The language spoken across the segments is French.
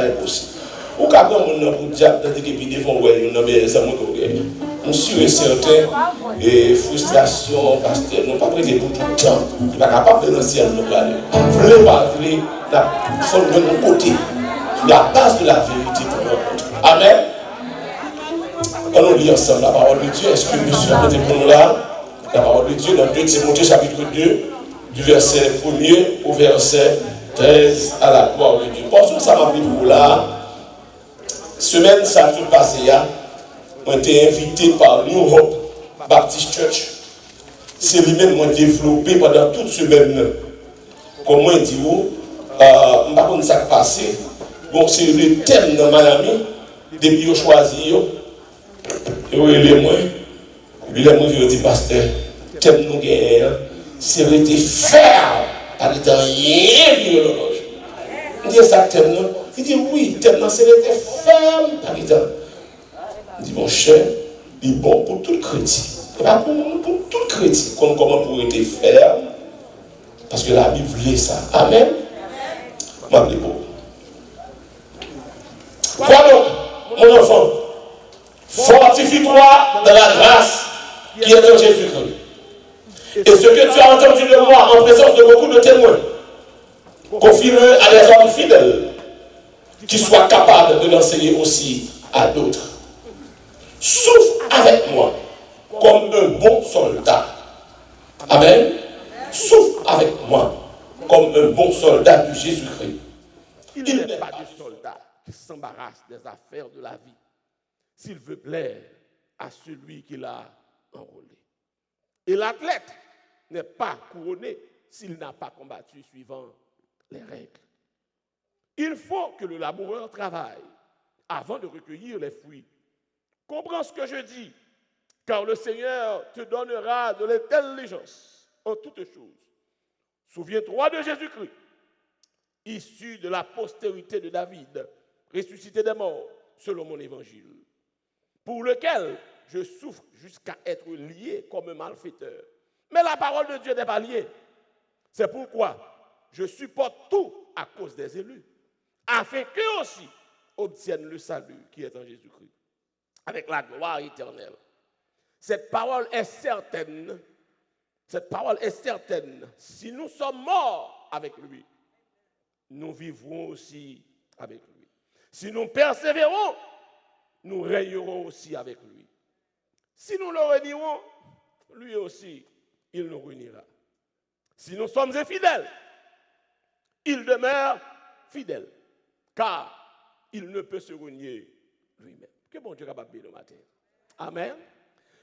impossible. Ou quand on a pour diable, tant que des fois, ouais, on a bien ça, on sûr et certain, et frustration, pasteur, non pas prêté pour tout le temps. Il n'est pas capable de lancer un autre aller. Voulez pas, voulez, il faut le mettre de côté, sur la base de la vérité pour nous rencontrer. Amen. On lit ensemble la parole de Dieu. Est-ce que monsieur a été pour nous là? La parole de Dieu dans 2 Timothée chapitre 2, du verset 1er au verset 13 à la gloire de Dieu. Pour ça m'a dit pour là, semaine ça tout passé, on a été invité par New Hope Baptist Church. C'est lui-même qui a développé pendant toute semaine. Comment il dit, je ne sais pas ce qui s'est passé. Bon, c'est le thème dans Miami, depuis que je choisi. Et oui, les moi. Et puis, les moi, je dis, pasteur, thème nous gagnons, c'est rester ferme, pas de temps rien, l'horloge. Il dit ça, thème non. Il dit oui, thème non, c'est rester ferme, pas de temps. Il dit, mon cher, il est bon pour tout chrétien. Et pas pour tout chrétien. Comment pour être ferme? Parce que la Bible dit ça. Amen. M'appelez pour. Quoi donc, mon enfant? Fortifie-toi dans la grâce qui est en Jésus-Christ. Et ce que tu as entendu de moi en présence de beaucoup de témoins, confie-le à des hommes fidèles qui soient capables de l'enseigner aussi à d'autres. Souffre avec moi comme un bon soldat. Amen. Souffre avec moi comme un bon soldat de Jésus-Christ. Il n'est pas du soldat qui s'embarrasse des affaires de la vie s'il veut plaire à celui qui l'a enrôlé. Et l'athlète n'est pas couronné s'il n'a pas combattu suivant les règles. Il faut que le laboureur travaille avant de recueillir les fruits. Comprends ce que je dis, car le Seigneur te donnera de l'intelligence en toutes choses. Souviens-toi de Jésus-Christ, issu de la postérité de David, ressuscité des morts selon mon évangile, pour lequel je souffre jusqu'à être lié comme un malfaiteur. Mais la parole de Dieu n'est pas liée. C'est pourquoi je supporte tout à cause des élus, afin qu'eux aussi obtiennent le salut qui est en Jésus-Christ, avec la gloire éternelle. Cette parole est certaine. Cette parole est certaine. Si nous sommes morts avec lui, nous vivrons aussi avec lui. Si nous persévérons, nous régnerons aussi avec lui. Si nous le renierons, lui aussi, il nous réunira. Si nous sommes infidèles, il demeure fidèle, car il ne peut se renier lui-même. Que bon Dieu est capable de le matin. Amen.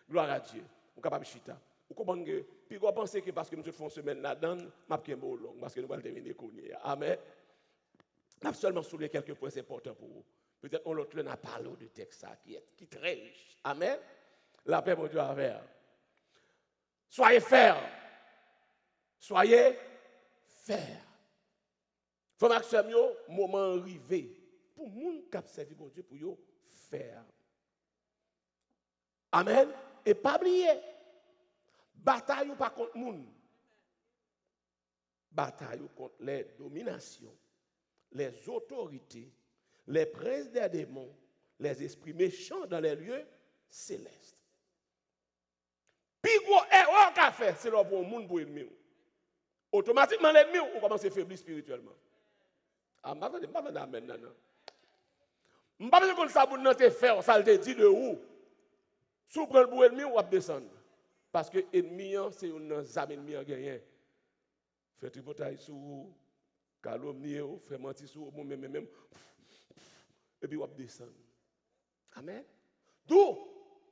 Gloire à Dieu. On est capable de chita. Vous comprenez que, puis vous pensez que parce que nous faisons une semaine là-dedans, je vais long, parce que nous allons terminer connaître. Amen. Je vais seulement soulever quelques points importants pour vous. Peut-être on l'autre n'a pas parlé de texte qui est très riche. Amen. La paix, mon Dieu, avec. Soyez fermes. Soyez fermes. Faut que moment arrivé pour moun qui servi mon Dieu pour yo faire. Amen. Et pas oublier, bataille ou pas contre moun. Bataille ou contre les dominations, les autorités, les princes des démons, les esprits méchants dans les lieux célestes. Puis gros erreur qu'a fait, c'est leur pour moun pour ennemi. Automatiquement l'ennemi on commence à faiblir spirituellement. Ah, je ne sais pas maintenant. Je ne sais pas si ça vous te faire, ça te dit de où. Si vous prenez le ennemi, vous allez descendre. Parce que l'ennemi, c'est un âme ennemi qui gagne. Fait tripotaille sur vous, calomnier, fait mentir sur vous, même. Et puis vous allez descendre. Amen. D'où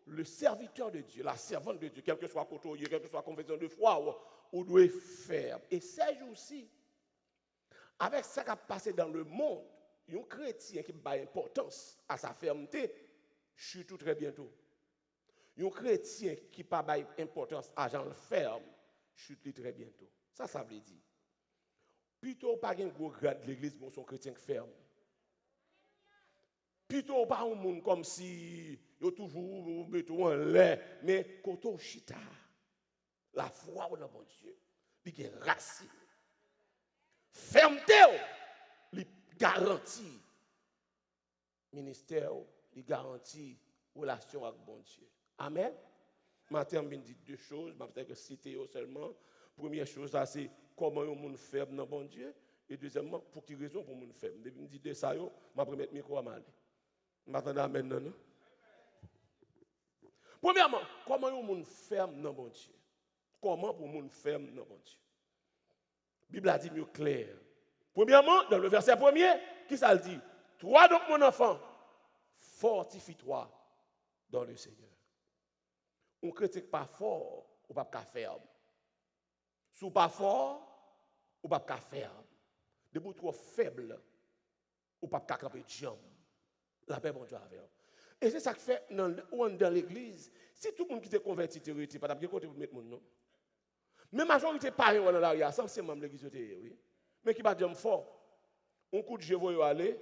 le serviteur de Dieu, la servante de Dieu, quel que soit côté, quelle que soit confession de foi, vous devez faire. Et ces jours-ci, avec ce qui a passé dans le monde, un chrétien qui a importance à sa fermeté, surtout très bientôt. Un chrétien qui n'a pas importance à Jean le ferme, chute très bientôt. Ça veut dire. Plutôt pas un gros grade de l'église, mais son chrétien qui ferme. Plutôt pas un monde comme si il y a toujours en l'air, mais koto chita. La foi dans mon Dieu, il y a racine. Fermeté, il garantit ministère, il garantit relation avec bon Dieu. Amen. Je termine dit deux choses, je vais citer seulement. Première chose, c'est comment on monde faible dans bon Dieu. Et deuxièmement, pour quelle raison pour monde faible. Depuis que je dis ça, je vais remettre le micro à mal. Je m'attends à maintenant. Non? Premièrement, comment on monde ferme dans bon Dieu. Comment pour monde ferme dans bon Dieu. La Bible a dit mieux clair. Premièrement, dans le verset premier, qui ça le dit? Toi donc mon enfant, fortifie-toi dans le Seigneur. On ne critique pas fort, ou pas ferme. Si on pas fort, ou pas ferme. De vous trop faible, ou pas camper de jambes. La paix bon Dieu avec. Et c'est ça que fait dans l'église. Si tout le monde qui est converti, tu pas de côté pour mettre mon nom. Mais majorité pas dans l'arrière, sans c'est même l'église oui. Mais qui va dire fort. On coup de chevaux aller,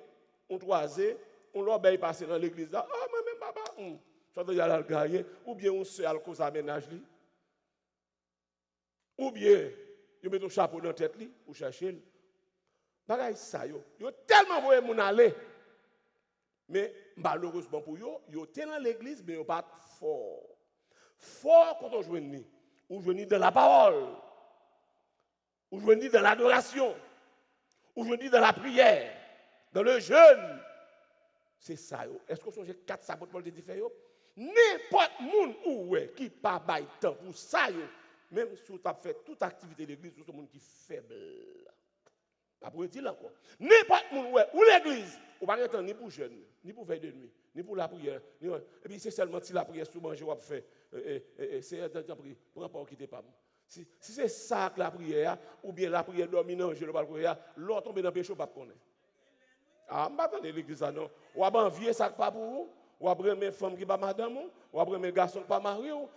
on croisé, on l'obéit passer dans l'église là. Ah moi même papa, ça doit y aller gagner ou bien on se al cause aménage li. Ou bien il met un chapeau dans tête li ou chercher. Bagay ça yo tellement voye mon aller. Mais malheureusement pour yo était dans l'église mais yo pas fort. Fort quand on joue ou joue dans la parole. Ou joue dans l'adoration. Ou joue dans la prière, dans le jeûne. C'est ça yo. Est-ce qu'on songe quatre sabots pour le faire yo? N'importe monde ou qui pas bail temps pour ça yo. Même si tu as fait toute activité de l'église, tout le monde qui est faible. Pas pour dire encore. N'importe monde ou l'église, on va pas attendre ni pour jeûne, ni pour veille de nuit, ni pour la prière. Et puis c'est seulement si la prière sous manger ou fait c'est un prière pour pas quitter pas. Si c'est ça que la prière ou bien la prière dominante, je ne pas prière, l'autre tombe dans le péché pas connaître. Ah, on va attendre l'église non. Ou va envier ça pas pour vous. Ou après mes femmes qui pas madame, ou après mes garçons qui pas mariés, ou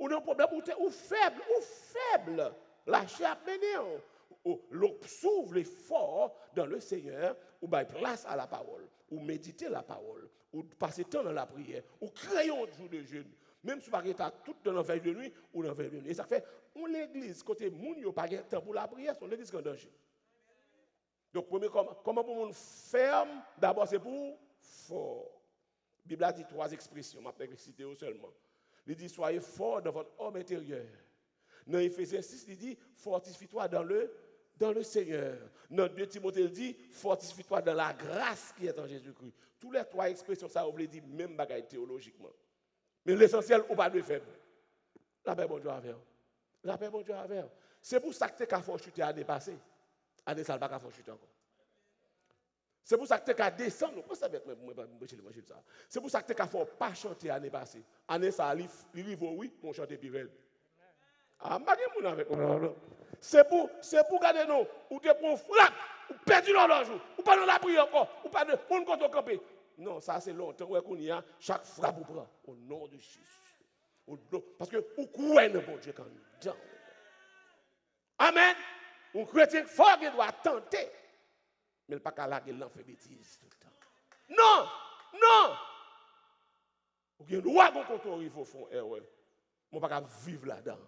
non problème ou faible, la chair bénie, ou s'ouvre l'effort dans le Seigneur, ou bail place à la parole, ou méditer la parole, ou passer temps dans la prière, ou créer un jour de jeûne, même si vous n'avez pas tout dans la veille de nuit ou dans la veille de nuit. Et ça fait, on l'église, côté moun, il n'y a pas de temps pour la prière, c'est l'église qui est en danger. Donc, comment pour moun ferme, d'abord c'est pour fort. La Bible a dit trois expressions, je vais citer seulement. Il dit, soyez fort dans votre homme intérieur. Dans Éphésiens 6, il dit, fortifie-toi dans le Seigneur. Dans 2 Timothée, il dit, fortifie-toi dans la grâce qui est en Jésus-Christ. Toutes les trois expressions, ça, on veut dire même bagaille théologiquement. Mais l'essentiel, on ne peut pas le faire. La paix, bon Dieu, avec. La paix, bon Dieu, avec. C'est pour ça que tu as fait chuter l'année passée. L'année, ça ne va pas faire chuter encore. C'est pour ça que tu as descendu. C'est pour ça que tu n'as pas chanter l'année passée. L'année, ça arrive, oui, on chante Pirel. Ah, je avec moi. C'est pour garder nous. Ou tu prends frappe, ou perdu l'horloge, ou pas dans la prière encore, ou pas de on compte camper. Non, ça c'est longtemps qu'on y a chaque frappe ou prend au nom de Jésus. Parce que vous croyez dans bon Dieu quand même. Amen. Un chrétien fort qui doit tenter. Mais il ne peut pas laguer l'enfer bêtise tout le temps. Non, non. Vous avez le droit de contrôler vos fonds. Je ne peux pas vivre là-dedans.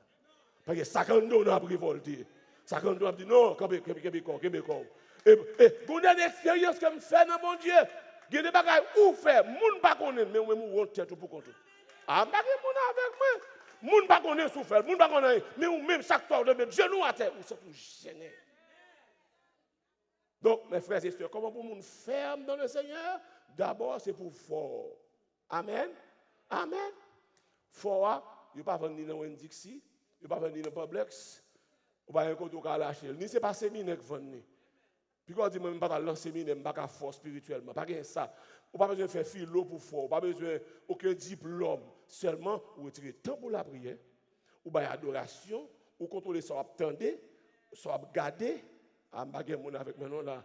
Parce que 52 ans a révolté. 52 ans a dit non, Québécois. Et vous avez une expérience que je fais dans mon Dieu. Il y a des bagages où faire. Moun pas connaître, mais moi, je tête pour compter. Ah, je avec moi. Moun pas connaître souffert. Moun pas connaître, mais même chaque fois, de mettre genou à terre, vous êtes gêné. Donc, mes frères et sœurs, comment pour moun ferme dans le Seigneur? D'abord, c'est pour fort. Amen. Amen. Fort, il ne pas venir dans un Dixie, il ne pas venir dans un Publix, il ne pas venir dans un lâcher. Ni c'est pas séminaire qui venir. Puis quand on dit, je ne vais pas dans le séminaire, je ne vais pas fort spirituellement. Pas ça. On n'a pas besoin de faire philo pour fort. On n'a pas besoin aucun diplôme. Seulement, on retire temps pour la prière, ou bien adoration, ou contrôler son attendez, son regarder. Ah, je mon avec maintenant là.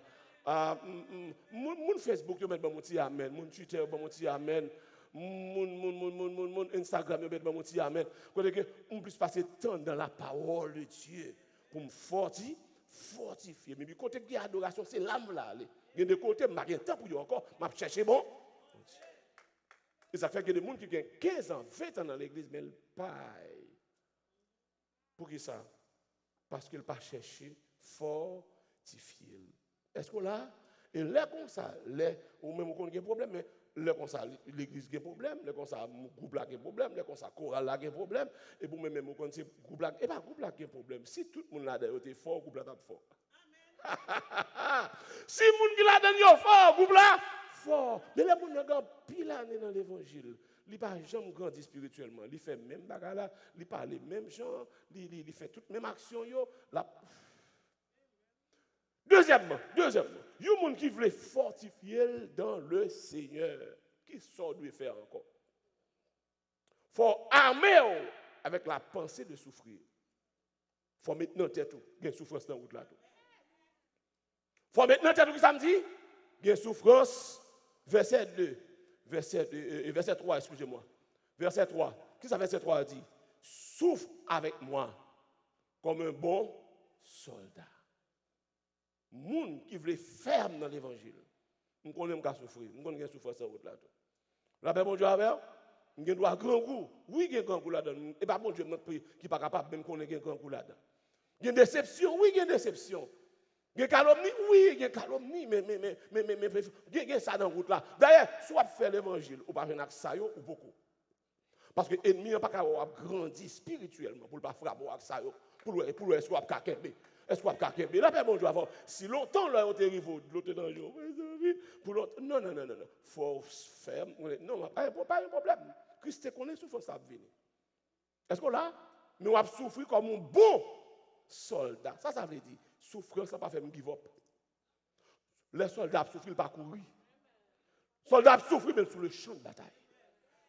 Mon Facebook, je mets mon petit amen. Mon Twitter, mon petit amen. Mon Instagram, je mets mon petit amen. On puisse passer temps dans la parole de Dieu pour me fortifier. Mais du côté de l'adoration, c'est l'âme là. Il y a des côtés, je n'ai pas temps pour eux encore. Je cherche bon. Et ça fait que des gens qui ont 15 ans, 20 ans dans l'église, mais ils paient. Pour qui ça? Parce qu'ils n'ont pas cherché fortifier. Est-ce qu'on l'a? Et là, comme ça, ou même on a des problèmes, mais là, comme ça, l'église a des problèmes, là, comme ça, le groupe a des problèmes, là, comme ça, le choral a des problèmes, et pour même, on connaît le groupe là, et pas le groupe là a des problèmes. Si tout le monde là est fort, le groupe là est fort. Si le monde qui l'a donné est fort, le groupe là, fort. Mais les gens qui ont pile année dans l'évangile, il n'a pas jamais grandi spirituellement. Il fait même bagarre là, il parle les mêmes gens, il fait toutes les mêmes actions. Deuxièmement, il y a des gens qui veulent fortifier dans le Seigneur. Qui sont doit faire encore? Il faut armer avec la pensée de souffrir. Il faut mettre dans tête tout. Il y a une souffrance dans la route là. Il faut mettre dans tête tout que ça me dit. Il y a une souffrance. Verset 2. Verset 3, excusez-moi. Verset 3. Qu'est-ce que ça verset 3 dit? Souffre avec moi comme un bon soldat. Moun qui veut ferme dans l'évangile. Nous connaissons qu'à souffrir. Nous connaissons souffrir sur route là. La paix, bon Dieu, avec nous avons un grand coup. Oui, il y a un grand coup là-dedans. Et pas bon Dieu, notre pays qui n'est pas capable même qu'on ait un grand coup là-dedans. Il y a une déception. Oui, il y a une déception. Il y a une calomnie. Oui, il y a une calomnie. Mais, il y a ça dans la route là. D'ailleurs, soit faire l'évangile, ou pas faire ça, ou beaucoup. Parce que l'ennemi n'a pas qu'à grandir spirituellement pour ne pas frapper avec ça, pour le soit kakembe. Est-ce qu'on a kakembe? La paix, bon Dieu, avant. Si longtemps, là, on est arrivé, l'autre danger, pour l'autre. Non. Faut faire. Non, pas un problème. Christ connaît souffrance, ça va venir. Est-ce qu'on l'a? Nous avons souffert comme un bon soldat. Ça veut dire, souffrance, ça ne va pas faire un give up. Les soldats souffrent, ils ne pas courir. Les soldats souffrent même sur le champ de bataille.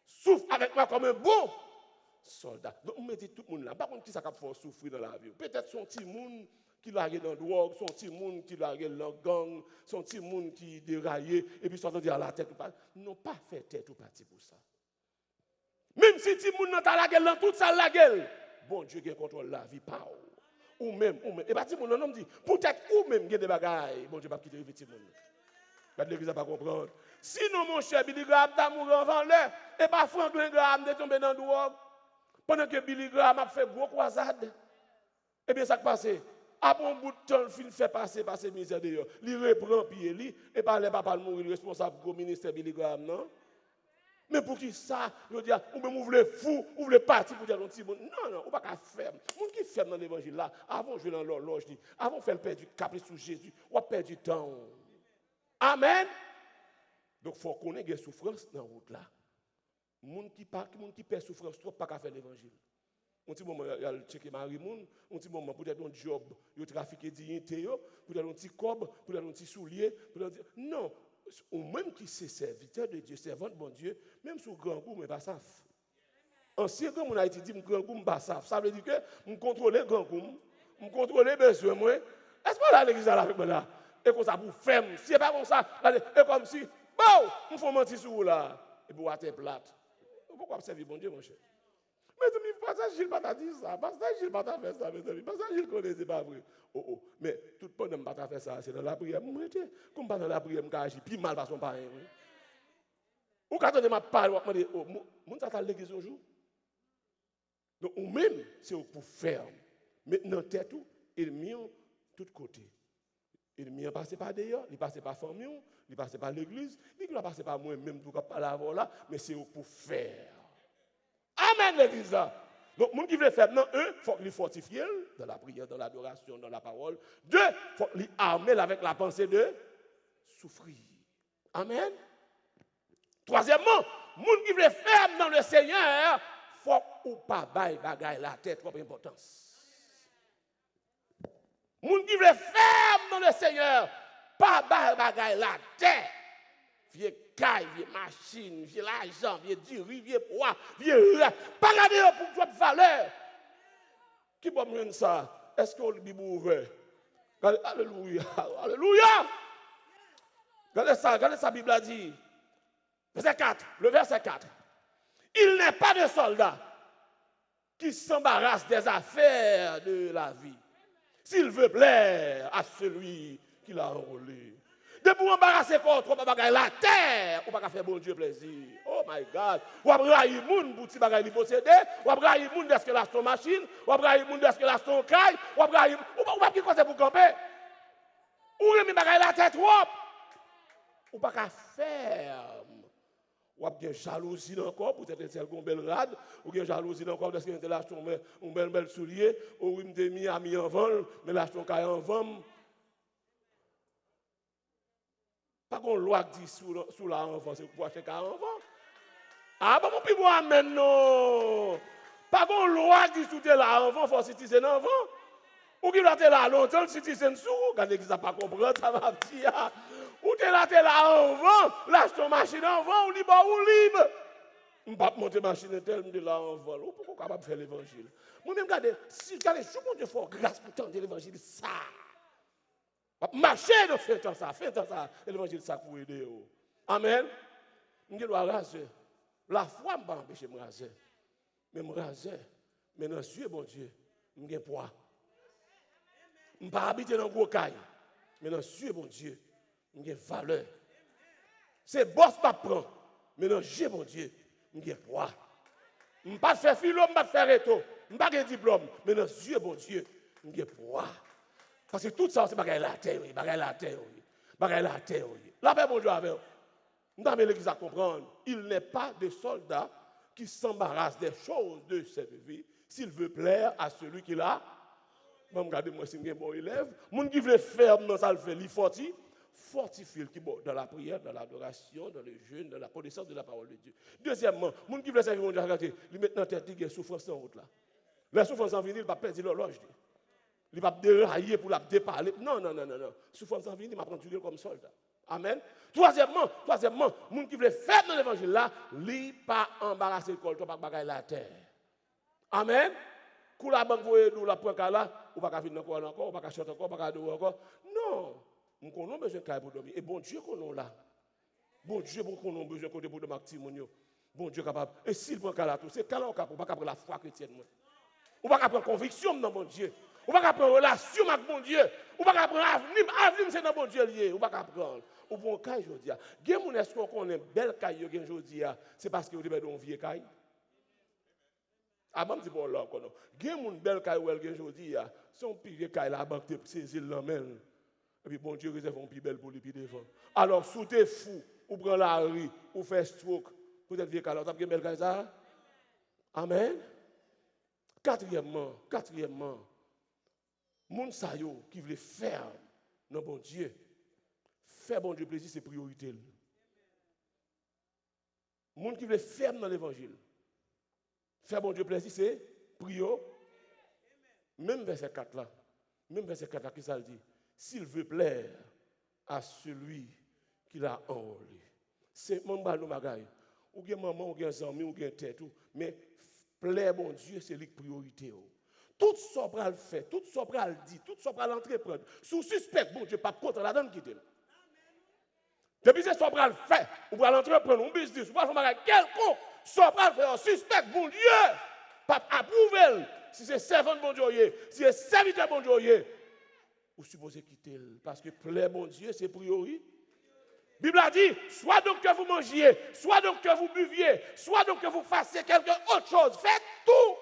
Souffre avec moi comme un bon soldat. Donc, on met tout le monde là. Par contre, qui ça fait souffrir dans la vie? Peut-être son petit monde qui l'a dans la drogue, son petit monde qui l'a dans la gang, son petit monde qui déraillé, et puis s'entend dire à la tête ou pas. Non, pas fait tête ou parti pour ça. Même si petit monde n'a pas la gueule dans toute ça la gueule, bon Dieu qui contrôle la vie, pas ou même. Et pas petit monde, non, dit, peut-être ou même qui a des bagailles, bon Dieu va quitter le petit monde. Pas de l'église à pas comprendre. Sinon, mon cher Billy Graham, t'as mouru avant l'air, et pas Franklin Graham de tomber dans la drogue. Pendant que Billy Graham a fait gros croisade, et bien ça qui passe. Après un bout de temps, il fait passer misère d'ailleurs. Il reprend pied, et pas les papas mourir responsable du ministère Billy Graham, non? Mais pour qui ça? Je veux dire, ou même vous voulez fou, vous voulez partir pour dire un petit monde. Non, ou pas qu'à faire. Moun qui ferme dans l'évangile là, avant de jouer dans l'horloge, avant de faire perdre du cap sur Jésus, ou à perdre du temps. Amen. Donc il faut qu'on ait des souffrances dans la route là. Moun qui perd souffrance trop, pas qu'à faire l'évangile. Un petit moment, il y a le checker Marie Moun, un petit moment, peut-être un job, il y a trafiqué dignité, peut-être un petit cob, peut-être un petit soulier, non, ou même qui c'est serviteur de Dieu, servant de bon Dieu, même sous grand goût, mais pas ça. Ancien quand on a été dit, grand goût, pas ça. Ça veut dire que je contrôle grand goût, je contrôle les besoins, moi. Est-ce que là, l'église là avec moi là? Et comme ça, pour faire, si c'est pas comme ça, et comme si, bon, on fait mentir sur vous là, et pour être plate. Pourquoi servir bon Dieu, mon cher? Mais pasteur Gilles pas dit ça, pasteur Gilles pas fait ça, mes amis. Pasteur Gilles connaît, c'est pas vrai. Mais tout le monde n'a pas fait ça, c'est dans la prière. Comme pas dans la prière, je agis plus mal par son parent. Ou quand on m'a parlé, on m'a dit, mon ça t'a l'église un jour. Donc, ou même, c'est pour faire. Maintenant, tête tout, il mis tout côté. Il m'y a passé par d'ailleurs, il passe par famille, il passe par l'église, il ne passe pas moi-même tout cas par là, mais c'est pour faire. Amen l'église. Donc, les gens qui veulent faire, non, il faut qu'ils fortifient dans la prière, dans l'adoration, dans la parole. Deux, il faut qu'ils arment avec la pensée de souffrir. Amen. Troisièmement, les gens qui veulent faire dans le Seigneur, il faut ou pas bagaille la tête, trop importance. Les gens qui veulent faire dans le Seigneur, pas bagaille la tête. Vieux caille, vieux machine, vieux l'argent, vieux diri, vieux poids, vieux rien. Pas regarder pour votre valeur. Qui peut me dire ça? Est-ce que le Bible ouvert? Alléluia. Alléluia. Regardez ça, la Bible a dit. Verset 4, le verset 4. Il n'est pas de soldat qui s'embarrasse des affaires de la vie, s'il veut plaire à celui qui l'a enrôlé. De pour embarrasser contre la terre, on ne peut pas faire bon Dieu plaisir. Oh my God. Ou après, il y a des gens pour les posséder. Ou après, il y a des gens qui ont son machine. Ou après, il y a des gens qui ont son caille. Ou après, il y a des gens qui ont pour camper. Ou il y a des gens la tête. ou pas qu'à faire. Ou bien jalousie encore, peut-être c'est une belle rade, ou bien jalousie encore parce que là un bel soulier, ou il me mis à mis en vol, mais là ton caille en vente. Pas qu'on loi qui dit sous la enfant, c'est pour acheter un enfant. Ah bon mon pibo amen non. Pas qu'on loi qui dit sous la enfant, faut citizen enfant. Ou qui là t'es là longtemps citizen sous, regardez que ça pas comprendre ça va dire. Ou t'es là enfant, lâche ton machine enfant ou libre ou libre. On pas monter machine tel me là en vol. Ou pourquoi capable faire l'évangile. Moi même regardez, si regardez, je compte fort grâce pour tendre l'évangile ça. Marcher de faire ça, et l'évangile ça pour aider. Amen. Je dois raser. La foi ne m'a pas empêché de me raser. Mais me raser, mais dans Dieu, bon Dieu, je suis poids. Je ne peux pas habiter dans le gros caille. Mais dans Dieu, bon Dieu, je suis valeur. C'est boss qui prend. Mais dans Dieu, bon Dieu, je suis poids. Je ne peux pas faire philo, je ne peux pas faire réto. Je ne peux pas faire diplôme. Mais dans Dieu, bon Dieu, je suis poids. Parce que tout ça, c'est bagaille la terre, bagaille la terre. La paix, bon Dieu, avec vous. Nous avons l'église à comprendre. Il n'est pas de soldat qui s'embarrasse des choses de cette vie s'il veut plaire à celui qui l'a. Regardez-moi si je suis un bon élève. Les gens qui veulent faire dans ça, il fortifie qui bon dans la prière, dans l'adoration, dans le jeûne, dans la connaissance de la parole de Dieu. Deuxièmement, les gens qui veulent servir mon Dieu, regardez, ils mettent dans la tête qu'il y a souffrance en route là. La souffrance en venir, il ne va pas perdre l'horloge. Il ne va pas dérailler pour la déparler. Non. Souffrance en venir, il va prendre comme soldat. Amen. Troisièmement, les gens qui veulent faire dans l'évangile là, ils ne pas embarrasser le col, pas bagaille la terre. Amen. Quand la banque voyez nous la point là, ou pas venir encore, ou pas chanter encore, ou pas adorer encore. Non. Nous avons besoin de pour dormir. Et bon Dieu qu'on a là. Bon Dieu qu'on a besoin de pour dormir Timonio. Bon Dieu capable. Et s'il prend là tout, c'est là on capable pas prendre la foi chrétienne. Ou pas prendre conviction dans bon Dieu. Ou pas prendre relation avec bon Dieu. Ou pas prendre avenir c'est dans bon Dieu lié. Ou pas prendre. Ou bon caille jodi a. Gen moun est-ce qu'on connaît belle caille gen jodi a, c'est parce que vous devez don vieux caille. Ah bon dit bon là kono. Gen moun belle caille ou gen jodi a, son pire caille la banque te saisir l'emmène. Et puis bon Dieu réserve un plus belle pour lui devant. Alors sous t'es fou, ou prend la rue, ou fait stroke, peut-être vieux caille, t'as gen belle caille ça. Amen. Quatrièmement, moun sa yo qui veut faire non bon Dieu. Faire bon Dieu plaisir, c'est priorité. Moun qui veut faire dans l'évangile. Faire bon Dieu plaisir, c'est priorité. Même verset 4 là, qui ça le dit? S'il veut plaire à celui qui l'a enrôlé. C'est mon bal de bagaille. Ou bien maman, ou bien amis, ou bien tête, mais plaire bon Dieu, c'est la priorité. Tout ça pour le faire, tout ça pour le dire, tout ça pour l'entreprendre. Sous suspect, bon Dieu, pas contre la donne qui t'aime. Depuis que ça pour le faire, ou pour l'entreprendre, un business, ou pour faire un quelconque, ça pour le faire, suspect, bon Dieu, pas approuver. Si c'est servant bon Dieu, si c'est serviteur bon Dieu, vous supposez quitter. Parce que plaire bon Dieu, c'est priorité. La Bible a dit, soit donc que vous mangiez, soit donc que vous buviez, soit donc que vous fassiez quelque autre chose. Faites tout.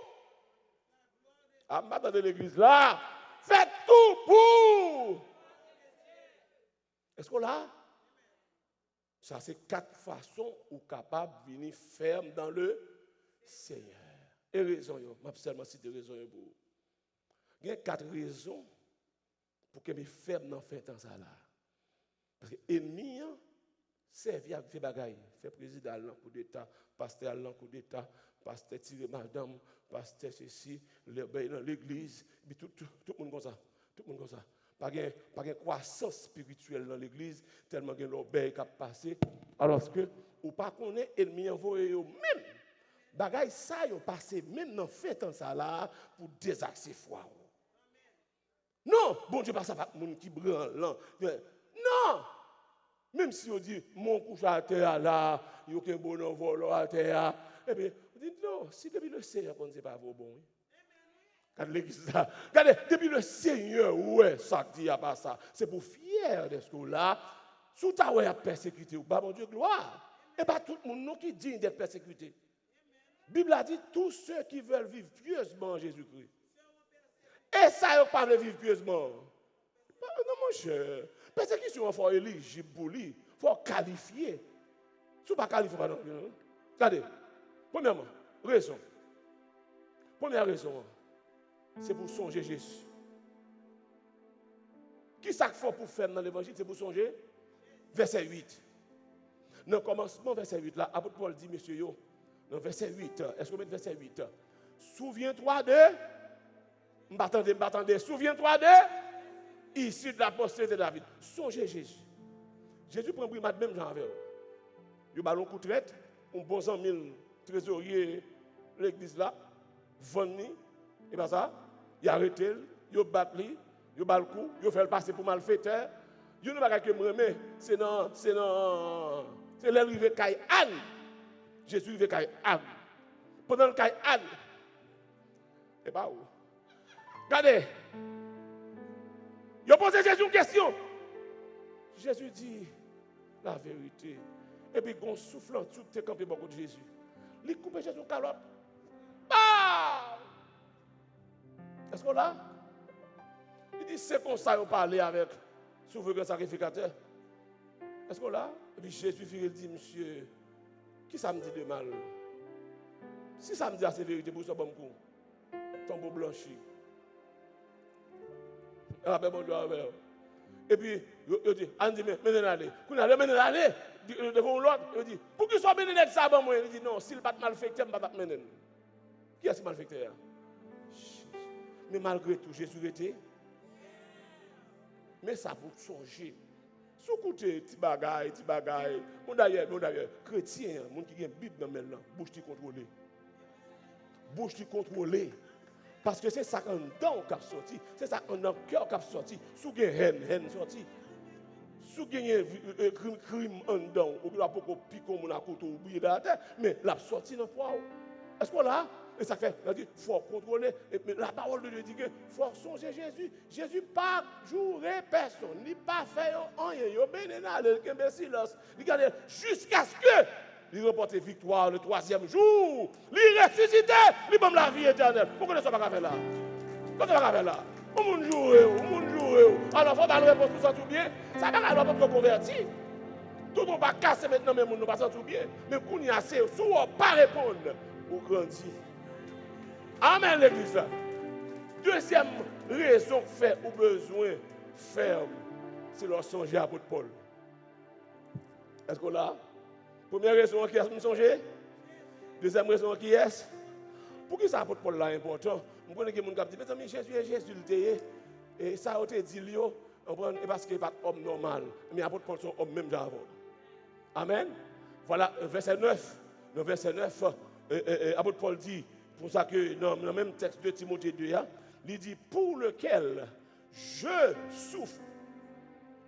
À matin de l'église là, faites tout pour. Est-ce qu'on l'a? Ça, c'est 4 façons où capable de venir ferme dans le Seigneur. Et raison, je vais seulement citer raison pour vous. Il y a 4 raisons pour que je ferme dans le temps ça là. Parce que l'ennemi, servi à faire bagaille, faire président à coup d'État, pasteur à coup d'État, pasteur tiré madame, pasteur ceci, dans l'église, tout le monde comme ça, tout le monde comme ça. Pas de croissance spirituelle dans l'église, tellement que l'obéi qui a passé, alors que ou pas connaît ennemi envoyé même bagaille ça yo passé même dans fait temps ça là pour désaxer foi. Non, bon Dieu pas ça va monde qui branle. Non. Même si on dit, mon couche à terre là, il y a un bon envol à terre. Et puis, on dit, non, si depuis le Seigneur, on ne sait pas vos bons. Regardez l'église là. Regardez, depuis le Seigneur, ouais, ça dit à pas ça. C'est pour fier de ce là. Sous ta ouais à persécuter, ou pas, mon Dieu, gloire. Et pas tout le monde qui dit d'être persécuté. La Bible a dit, tous ceux qui veulent vivre pieusement en Jésus-Christ. Et ça, ils ne pas vivre pieusement. Non, mon cher. Persécution, il faut éligible pour lui. faut qualifier. Si vous ne qualifiez pas, non. Regardez, premièrement, raison. Première raison, c'est pour songer Jésus. Qui ça qu'il faut pour faire dans l'évangile? C'est pour songer. Verset 8. Dans le commencement, verset 8, là, apôtre Paul dit, monsieur, yo, dans verset 8, est-ce que vous mettez verset 8? Souviens-toi de. M'attendez. Souviens-toi de. Ici de la postérité de David. Songez Jésus. Jésus prend primat même genre avec eux. Il a un coup de traite, un bon 100 000 trésoriers l'église là, vendu, et pas ça, il a arrêté, il a battu, il a le coup, il a fait le passer pour malfaiteur. Il ne va pas que me remettre, c'est l'arrivée de Anne. Jésus arrive à Anne. Pendant le cas Anne, c'est pas où. Regardez, il a posé Jésus une question. Jésus dit la vérité. Et puis, on souffle en tout, tu es campé beaucoup de Jésus. Il coupe Jésus calotte. Ah! Est-ce qu'on l'a? Il dit, c'est comme ça qu'on parle avec souverain sacrificateur. Est-ce qu'on l'a? Et puis Jésus dit, monsieur, qui ça me dit de mal? Si ça me dit assez vérité pour ce bon coup, tombeau blanchi. Et puis, il dit, on dit, menez aller. Quand on a aller, devant l'autre, il dit, pour qu'il soit mené ça, il dit, non, s'il n'est pas malfecté, il ne va pas mener. Qui est-ce malfecté? Mais malgré tout, Jésus était. Mais ça pour changer. Si vous écoutez, petit bagaille. Bon d'ailleurs, chrétien, monde qui a une Bible dans le main, bouche qui contrôlée. Bouche qui contrôlée. Parce que c'est ça qu'on donne qui a sorti. C'est ça qu'on a cœur qui a sorti. Si vous avez haine sorti. Si vous avez un crime en dedans, ou bien pour qu'on pique mon couteau, oublier la terre, mais la sortie dans le poids. Est-ce qu'on l'a? Et ça fait, il faut contrôler. Mais la parole de Dieu dit qu'il faut songer Jésus. Jésus pas jouer personne, ni pas faire rien. Il bénit silence. Regardez, jusqu'à ce que il remporte victoire le 3e jour. Il ressuscité, il donne la vie éternelle. Pourquoi ne soit pas faire là? Pourquoi ne pas faire là? Au monde joue. Alors, il faut pas répondre tout ça tout bien. Ça va alors pas convertir. Tout le monde va casser maintenant, mais nous pas tout bien. Mais quand il y a assez, si on ne pas répondre, on grandit. Amen, l'église. Deuxième raison fait ou besoin ferme, c'est leur songer à l'apôtre Paul. Est-ce qu'on l'a? Première raison qui est songer. Deuxième raison qui est. Pour qui ça l'apôtre Paul là important? Je connais que les gens disent, mais Jésus est Jésus, et ça a été dit, parce qu'il n'est pas homme normal. Mais l'apôtre Paul sont homme même d'avant. Amen. Voilà, verset 9. Dans verset 9, l'apôtre Paul dit, pour ça que dans le même texte de Timothée 2, il dit, pour lequel je souffre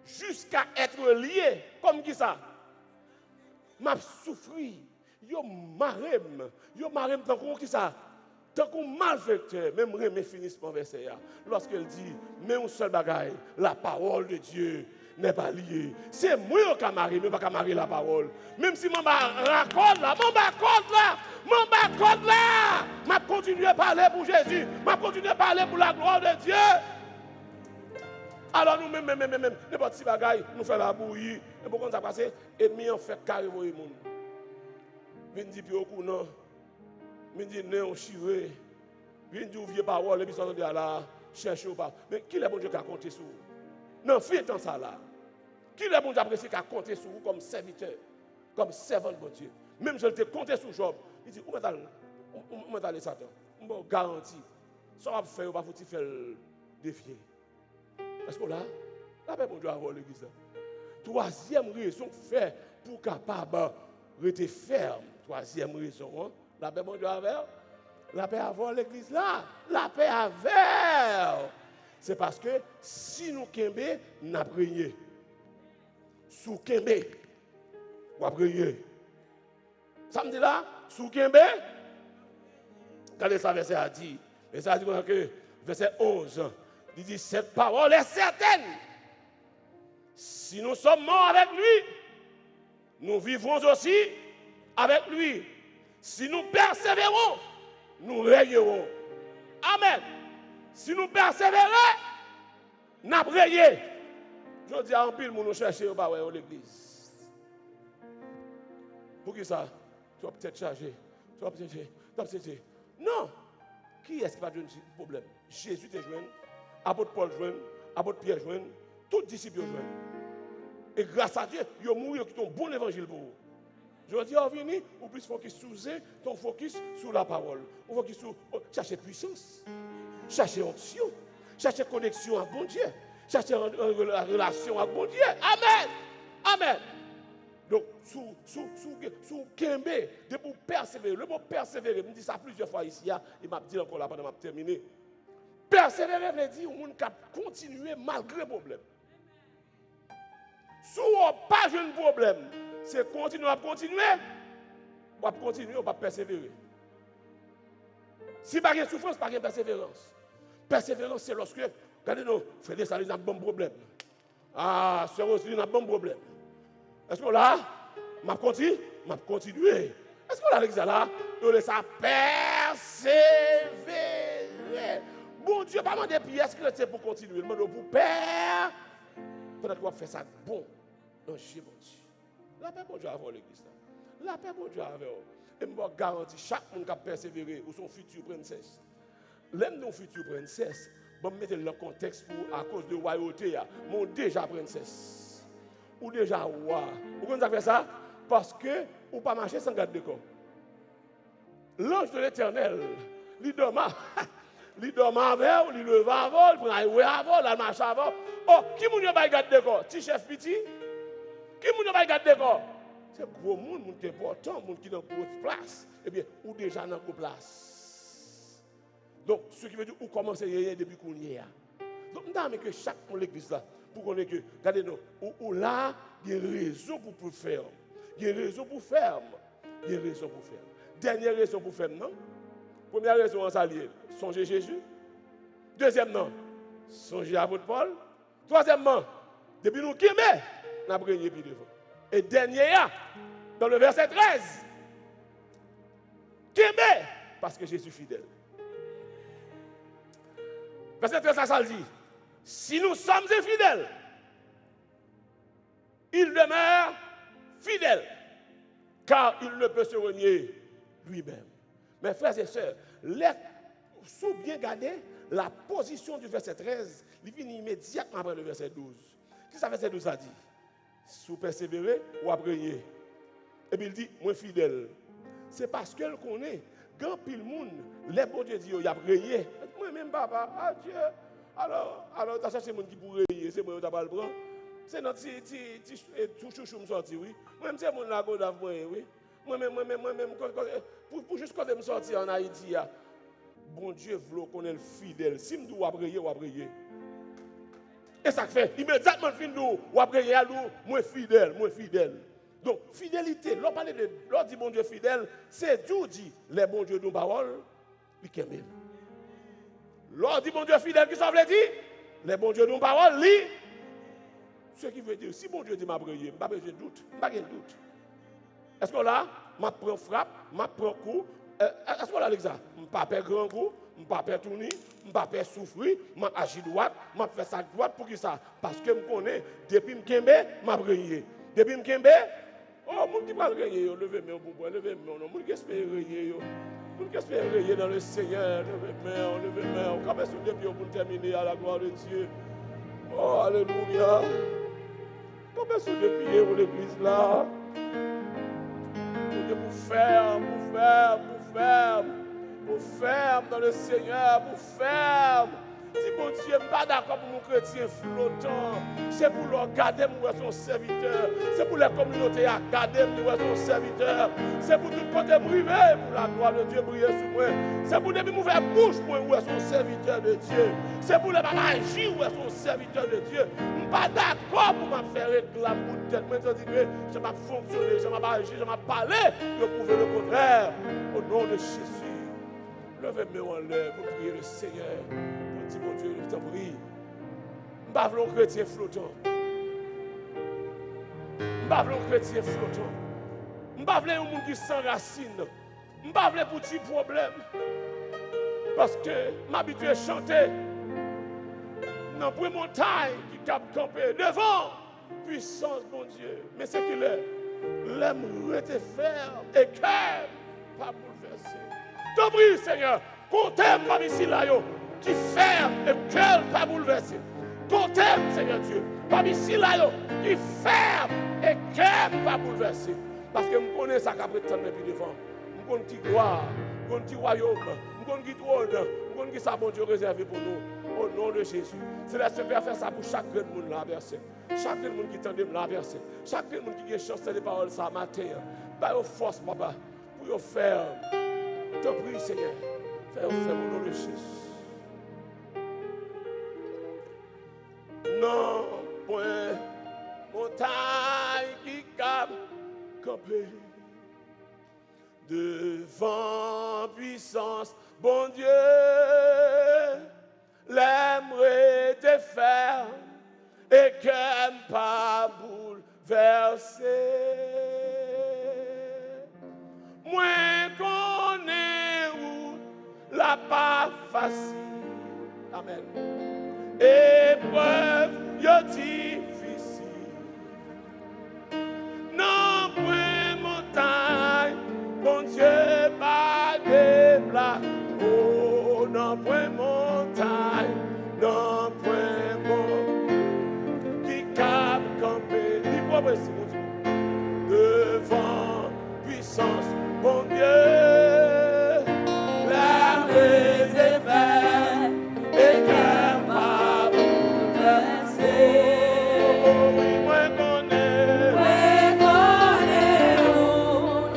jusqu'à être lié, comme qui ça? M'a souffri, yo marem tant qu'on qui ça? Tant qu'on malfaiteur, même remé finisse par verset là. Lorsqu'elle dit, mais un seul bagaille, la parole de Dieu n'est pas liée. C'est moi qui marie, mais pas marier la parole. Même si mon raccorde là, m'a continué à parler pour Jésus, m'a continué à parler pour la gloire de Dieu. Alors nous même, n'importe si bagaille, nous faisons la bouillie. Et pourquoi ça passe? Et mi en fait carré pour les gens. Vin dit puis au coup non. Vin dit non chiré. Vin dit vieux parole et puis ça dit là chercher ou pas. Mais qui est bon Dieu qui a compté sur vous? Non, faites tant ça là. Qui est bon Dieu apprécié qui a compté sur vous comme serviteur, comme servant de bon Dieu. Même je l'ai compté sur Job. Il dit où est allé Satan? On garantit. Ça va faire ou pas faut faire défier. Est-ce que là, la paix, bon Dieu, avoir l'église. Troisième raison fait pour capable rester ferme. Troisième raison, la paix, bon Dieu, avoir. La paix avoir l'église là. La paix avoir. C'est parce que si nous kembe, nous avons prié. Sous kembe, nous avons prié. Ça me dit là, sous kembe, regardez ça, verset a dit. Et ça dit que verset 11. Il dit, cette parole est certaine. Si nous sommes morts avec lui, nous vivrons aussi avec lui. Si nous persévérons, nous régnerons. Amen. Si nous persévérons, nous régnerons. Je dis à un pile, nous cherchons au bas de l'église. Pour qui ça? Tu vas peut-être charger. Tu vas peut-être. Non. Qui est-ce qui va donner un problème? Jésus te joint, apôtre Paul joint, apôtre Pierre joint, tous les disciples joint. Et grâce à Dieu, ils ont mouru qui ont un bon évangile pour vous. Je dis, venez, ou plus focus sur ton focus sur la parole. Ou focus sur chercher puissance, chercher onction, chercher connexion avec bon Dieu, chercher relation avec bon Dieu. Amen. Amen. Donc, sous Kembe, de pour persévérer. Le mot persévérer, je me dis ça plusieurs fois ici, il m'a dit encore là pendant que je terminé. Persévérer veut dire qu'on continuer malgré le problème. Si on n'a pas de problème, c'est continuer, on va continuer, on va persévérer. Si pas de souffrance, pas de persévérance. Persévérance, c'est lorsque, regardez-nous, frère, ça a un bon problème. Ah, c'est aussi un bon problème. Est-ce qu'on l'a? M'a continué? Est-ce qu'on l'a l'examen là? On laisse ça persévérer. Bon Dieu, pas demander pièces chrétiennes pour continuer. Il demande pour père. Peut-être qu'on va faire ça bon. Non, j'ai bon Dieu. La paix, bon Dieu, avant l'église. La paix, bon Dieu, avant. Et je garantis, chaque monde qui a persévéré ou son futur princesse. L'homme de futur princesse, je vais mettre le contexte pour, à cause de royauté, mon déjà princesse. Ou déjà roi. Vous comprenez faire ça? Parce que vous ne pas marcher sans garde de corps. L'ange de l'Éternel, il dort avec, il lève avant, il prend un avant, il marche avant. Oh, qui m'a pas garde de corps? Petit chef petit? Qui m'a pas garde de corps? C'est gros monde, monde important, monde qui est dans une grosse place. Eh bien, ou déjà dans une place. Donc, ce qui veut dire, ou commencer depuis qu'on y est. Donc, nous avons que chaque l'église là, pour qu'on ait que, regardez-nous, ou là, il y a une raison pour faire. Il y a une raison pour faire. Il y a une raison pour faire. Dernière raison pour faire, non? Première raison, on s'allie. Songez Jésus. Deuxièmement, songez à votre Paul. Troisièmement, depuis nous qui aimons, nous avons gagné plus devant. Et dernier, dans le verset 13, qui aimait parce que Jésus est fidèle. Verset 13, ça dit, si nous sommes infidèles, il demeure fidèle, car il ne peut se renier lui-même. Mes frères et sœurs, si vous bien regardez la position du verset 13, il finit immédiatement après le verset 12. Qu'est-ce que le verset 12 a dit? Si vous persévérez, ou après. Et puis il dit, moi fidèle. C'est parce qu'elle connaît, quand pile monde, les bons Dieu dit, il y a rayé. Moi-même, papa, adieu. Alors, tu as cherché monde qui pourrait rayer, c'est moi qui t'as le prendre. C'est notre tout chouchou me sorti, oui. Moi-même, c'est mon lago d'avant, oui. Moi-même, pour juste quand je me sorti en Haïti, bon Dieu veut qu'on est fidèle. Si je dois rayer, ou rayer. Et ça fait, immédiatement, ou après, moi fidèle. Donc, fidélité, l'on dit bon Dieu fidèle, c'est tout dit, les bons dieux de parole, ils aiment. L'on dit bon Dieu fidèle, qui ça veut dire? Les bons dieux de parole, lui. Ce qui veut dire, si bon Dieu dit m'a prié, je n'ai pas besoin de doute, je n'ai pas de doute. Est-ce que là, je prends frappe, je prends coup, est-ce que là, l'examen, je ne pas faire grand coup, je ne pas faire tourner, je ne pas faire souffrir, je agis droite, je fais ça droite pour qui ça? Parce que je connais, depuis que je m'a prié. Depuis que je oh, mon qui va gagner, levez-moi pour moi, levez-moi, non, mon qui espère gagner, mon qui espère gagner dans le Seigneur, levez-moi, on va sur deux pieds pour terminer à la gloire de Dieu. Oh, alléluia. On va sur deux pieds pour l'église là. Pour ferme dans le Seigneur, pour ferme. Si mon Dieu n'est pas d'accord pour mon chrétien flottant, c'est pour leur garder moi son serviteur. C'est pour les communautés à garder moi son serviteur. C'est pour tout côté privé, pour la gloire de Dieu briller sur moi. C'est pour depuis m'ouvrir bouche pour moi son serviteur de Dieu. C'est pour les mamans agir moi son serviteur de Dieu. Je ne suis pas d'accord pour me faire réclamer pour tête. Moi je dis que je vais fonctionner, je vais agir, je vais parler. Je prouver le contraire. Au nom de Jésus, levez-moi en l'air pour prier le Seigneur. Mon Dieu, je t'en prie. Je ne veux pas un chrétien flottant. Je ne veux pas un chrétien flottant. Je ne veux pas un monde qui s'enracine. Je ne veux pas un petit problème. Parce que m'habituer à chanter dans une montagne qui cap camper devant puissance, mon Dieu. Mais c'est qu'il est. L'aime rester ferme et cœur pas bouleversé. T'en prie, Seigneur, qu'on t'aime, pas ici là, qui ferme et cœur pas bouleversé. Qu'on t'aime, Seigneur Dieu, pas ici là, qui ferme et cœur pas bouleversé. Parce que je connais ça qu'après tant depuis devant. Je connais qui gloire, je connais qui royaume, je connais qui trône, je connais qui ça bon Dieu réservé pour nous. Au nom de Jésus. C'est là que Père faire ça pour chaque monde là, verset. Chaque monde qui tente de là, verset. Chaque monde qui a chance de paroles ça matin. Bah, au force, papa, pour faire. Je te prie, Seigneur. Fais au nom de Jésus. Non, point montagne qui cap camper devant puissance, bon Dieu. L'aimerait te faire et qu'elle pas bouleverser. Moi connais où la pas facile. Amen. Épreuve yo difficile. Non point montagne, bon Dieu pas déplacer. Oh non point montagne, non point bon qui cap camper. Il faut passer devant puissance, bon Dieu, la réserve et qu'elle m'a bouleversé. Oh oui, moi connais où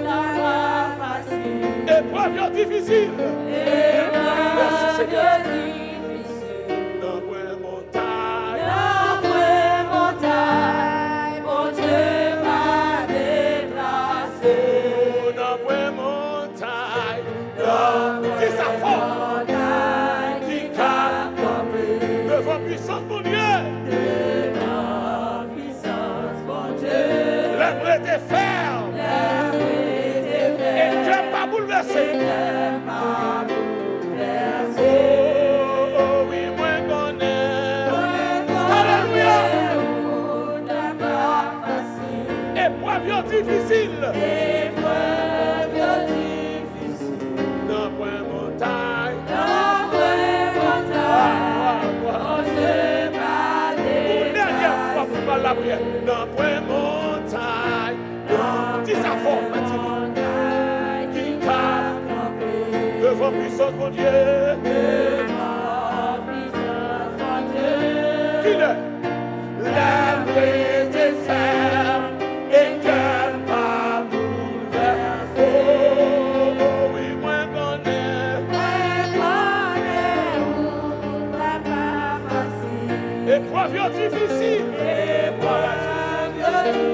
la pas facile. Épreuve difficile. Merci Seigneur. Dans point montagne, mon Dieu m'a déplacé. Dans point montagne, c'est sa force qui cap devant puissance mon Dieu. Devant puissance mon Dieu. L'aimerait te faire et que pas bouleversé. Oh oui, moi connais. Alléluia. Épreuve difficile. Non point montagne. Une dernière fois pour parler la prière. Non point montagne. Dis sa forme, Mathilde. Qui cap devant puissance mon Dieu. Devant puissance mon Dieu. Qui le l'aimerait te faire et que pas bouleverser. Oh oui, moi connais où la pas facile. Épreuve difficile. Épreuve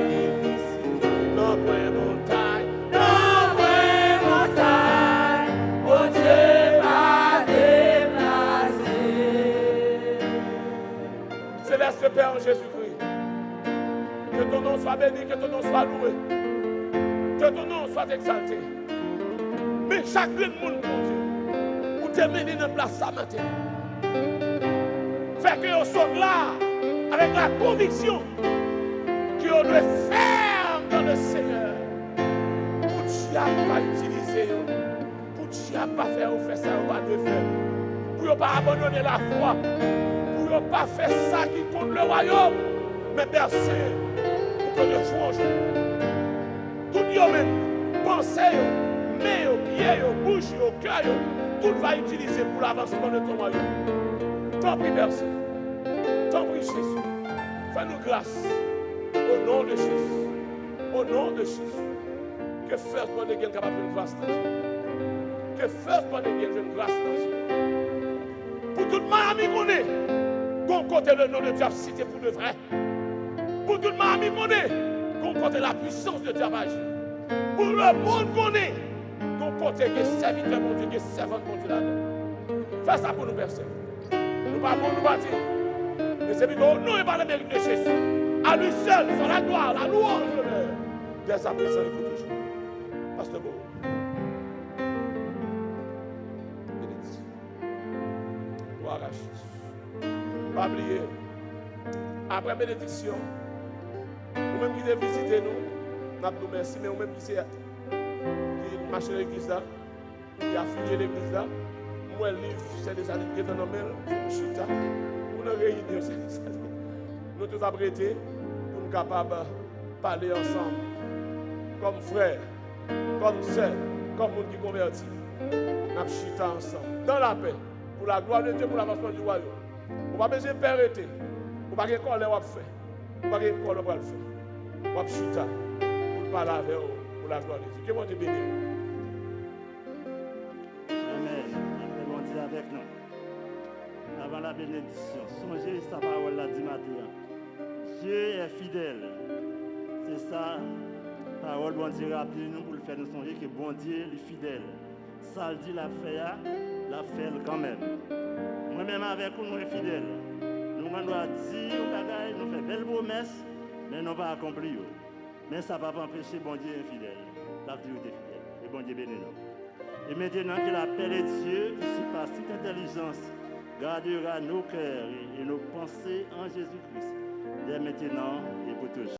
difficile. Non point montagne. Non point montagne. Oh Dieu m'a déplacé. Céleste Père Jésus-Christ, que ton nom soit béni, que ton nom soit loué, que ton nom soit exalté. Mais chaque monde, mon Dieu, où te mené dans place ça matin, fait que on soit là avec la conviction qu'on doit faire dans le Seigneur. Pour Dieu pas utiliser, pour Dieu pas faire ou faire ça ou pas de faire, pour ne pas abandonner la foi, pour ne pas faire ça qui compte le royaume, mais bercer pour que Dieu change. Tout le même, pensée, main, pied, bouche, cœur, tout va utiliser pour l'avancement de ton royaume. T'en prie, bercer. T'en prie, Jésus. Fais-nous grâce. Au nom de Jésus. Au nom de Jésus. Que first born again capable de grâce dans Dieu. Que first born again une grâce dans Dieu. Pour tout le monde qu'on est, qu'on compte le nom de Dieu cité pour de vrai. Pour tout le monde qu'on est, qu'on compte la puissance de Dieu à agir. Pour le monde qu'on est, qu'on compte les serviteurs mon Dieu, les servantes mon Dieu là-dedans. Fais ça pour nous personnes. Nous pas pour nous bâtir. Mais c'est plutôt nous et par le mérite de Jésus. À lui seul, sur la gloire, la louange, l'honneur. Dès sa présence, il faut toujours. Pasteur Beau. Bénédiction. Gloire à Jésus. Pas oublier. Après bénédiction, nous-mêmes qui devons visiter nous, nous merci, mais nous-mêmes qui marche l'église là, qui a fini l'église là, moi, le livre, c'est des années qui est en main, je suis là, pour nous réunir, nous tous apprêtés pour nous capables de parler ensemble, comme frères, comme sœurs, comme monde qui convertit. Nous chita ensemble, dans la paix, pour la gloire de Dieu, pour l'avancement du royaume. On va besoin de périter, on va pas de colère à faire, on va pas de colère à faire. On va chita pour parler avec vous, pour la gloire de Dieu. Que mon Dieu bénisse. Amen. Après, bon Dieu avec nous. Avant la bénédiction, songez sa parole là dit matin. Dieu est fidèle. C'est ça, parole bon Dieu rappelle nous pour le faire nous songer que bon Dieu est fidèle. Ça le dit la fait quand même. Moi-même avec vous, nous sommes fidèles. Nous doit dire aux bagailles, nous faisons belles promesses, mais nous pas accomplir. Mais ça ne va pas empêcher bon Dieu est fidèle. La Dieu est fidèle. Et bon Dieu bénit nous. Et maintenant que la paix de Dieu, qui par toute intelligence, gardera nos cœurs et nos pensées en Jésus-Christ, dès maintenant et pour toujours.